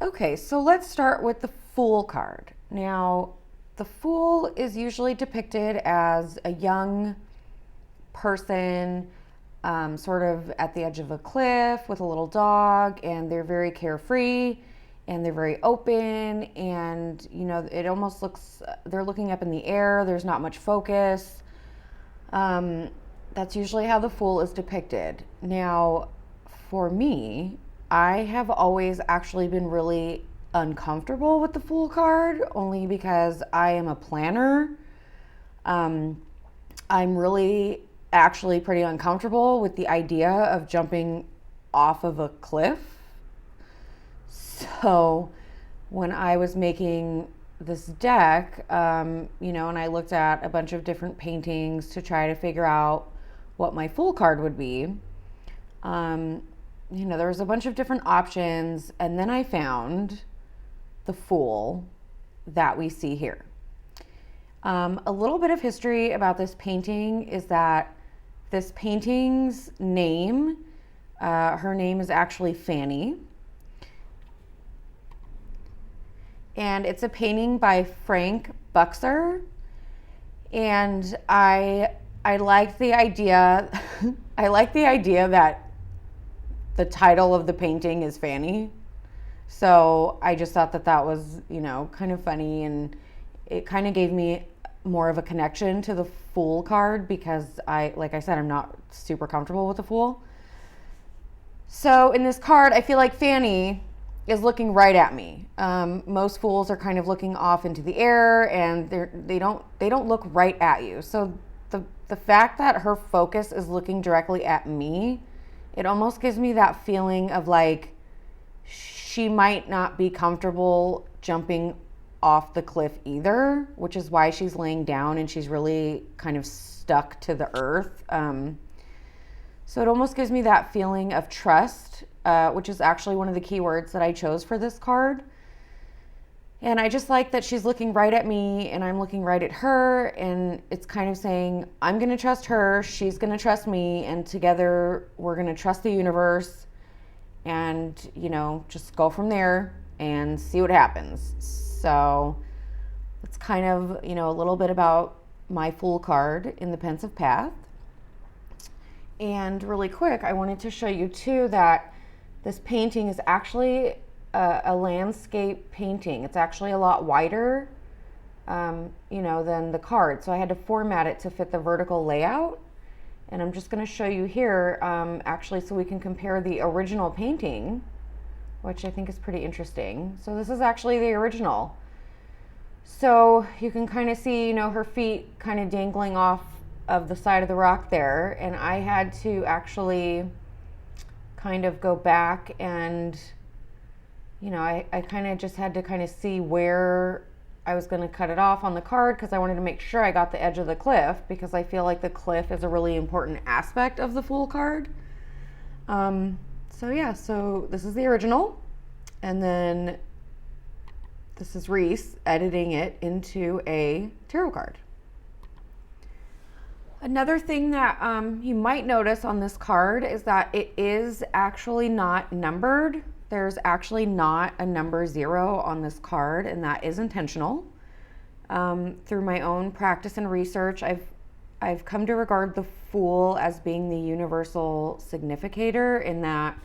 Okay, so let's start with the Fool card. Now, the Fool is usually depicted as a young person, sort of at the edge of a cliff with a little dog, and they're very carefree and they're very open, and it almost looks, they're looking up in the air, there's not much focus. That's usually how the Fool is depicted. Now, for me, I have always actually been really uncomfortable with the Fool card, only because I am a planner. I'm really actually pretty uncomfortable with the idea of jumping off of a cliff. So when I was making this deck, and I looked at a bunch of different paintings to try to figure out what my Fool card would be, there was a bunch of different options, and then I found the Fool that we see here. A little bit of history about this painting is that this painting's name, her name is actually Fanny. And it's a painting by Frank Buxer. And I like the idea, I like the idea that the title of the painting is Fanny. So I just thought that that was, kind of funny, and it kind of gave me more of a connection to the Fool card because like I said, I'm not super comfortable with the Fool. So in this card, I feel like Fanny is looking right at me. Most Fools are kind of looking off into the air, and they don't look right at you. So the fact that her focus is looking directly at me, it almost gives me that feeling of like she might not be comfortable jumping off the cliff either, which is why she's laying down and she's really kind of stuck to the earth. So it almost gives me that feeling of trust, which is actually one of the key words that I chose for this card. And I just like that she's looking right at me and I'm looking right at her, and it's kind of saying, I'm going to trust her, she's going to trust me, and together we're going to trust the universe and, just go from there and see what happens. So it's kind of, a little bit about my Fool card in the Pensive Path. And really quick, I wanted to show you too that this painting is actually a landscape painting. It's actually a lot wider, than the card. So I had to format it to fit the vertical layout. And I'm just going to show you here, actually, so we can compare the original painting, which I think is pretty interesting. So this is actually the original. So you can kind of see, her feet kind of dangling off of the side of the rock there. And I had to actually kind of go back and, I kind of just had to kind of see where I was going to cut it off on the card, because I wanted to make sure I got the edge of the cliff, because I feel like the cliff is a really important aspect of the Fool card. So this is the original, and then this is Reese editing it into a tarot card. Another thing that you might notice on this card is that it is actually not numbered. There's actually not a number 0 on this card, and that is intentional. Through my own practice and research, I've come to regard the Fool as being the universal significator, in that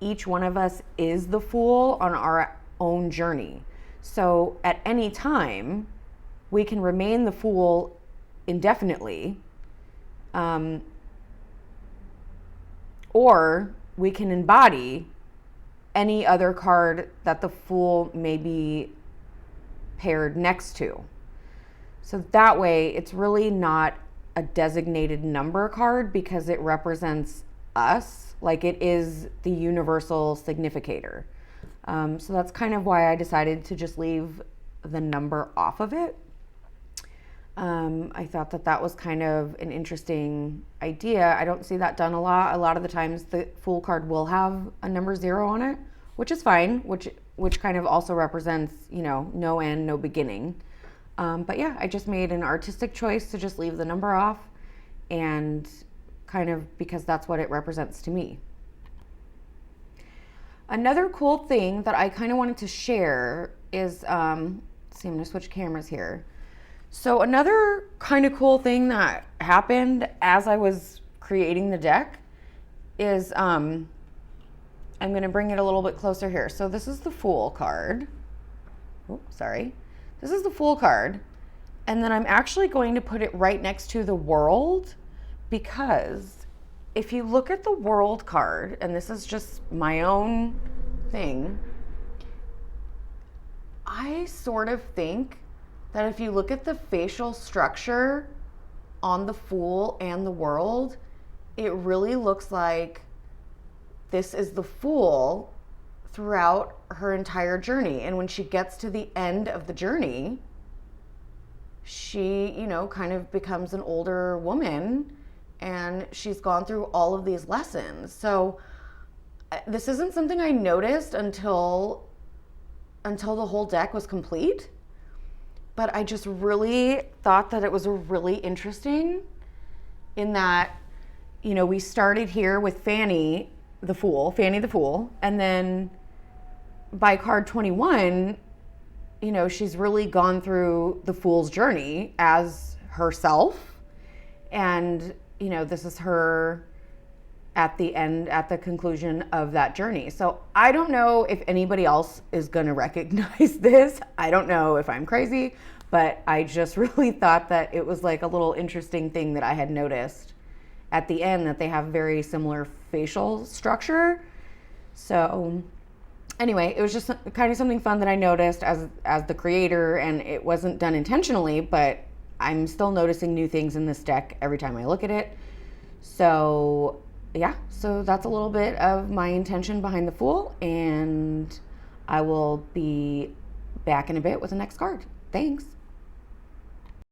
each one of us is the Fool on our own journey. So at any time, we can remain the Fool indefinitely, or we can embody any other card that the Fool may be paired next to. So that way, it's really not a designated number card, because it represents us, like it is the universal significator. So that's kind of why I decided to just leave the number off of it. I thought that was kind of an interesting idea. I don't see that done a lot. A lot of the times the Fool card will have a number 0 on it, which is fine, which kind of also represents, no end, no beginning. But yeah, I just made an artistic choice to just leave the number off, and kind of because that's what it represents to me. Another cool thing that I kind of wanted to share is, see, I'm gonna switch cameras here. So another kind of cool thing that happened as I was creating the deck is, I'm gonna bring it a little bit closer here. So this is the Fool card. Oh, sorry. This is the Fool card. And then I'm actually going to put it right next to the World, because if you look at the World card, and this is just my own thing, I sort of think that if you look at the facial structure on the Fool and the World, it really looks like this is the Fool throughout her entire journey. And when she gets to the end of the journey, she, you know, kind of becomes an older woman, and she's gone through all of these lessons. So this isn't something I noticed until the whole deck was complete, but I just really thought that it was really interesting in that, you know, we started here with Fanny the Fool, and then by card 21, you know, she's really gone through the Fool's journey as herself. And, you know, this is her at the end, at the conclusion of that journey. So I don't know if anybody else is going to recognize this. I don't know if I'm crazy, but I just really thought that it was like a little interesting thing that I had noticed at the end, that they have very similar facial structure. So anyway, it was just kind of something fun that I noticed as the creator, and it wasn't done intentionally, but I'm still noticing new things in this deck every time I look at it. So yeah, so that's a little bit of my intention behind the Fool, and I will be back in a bit with the next card. Thanks.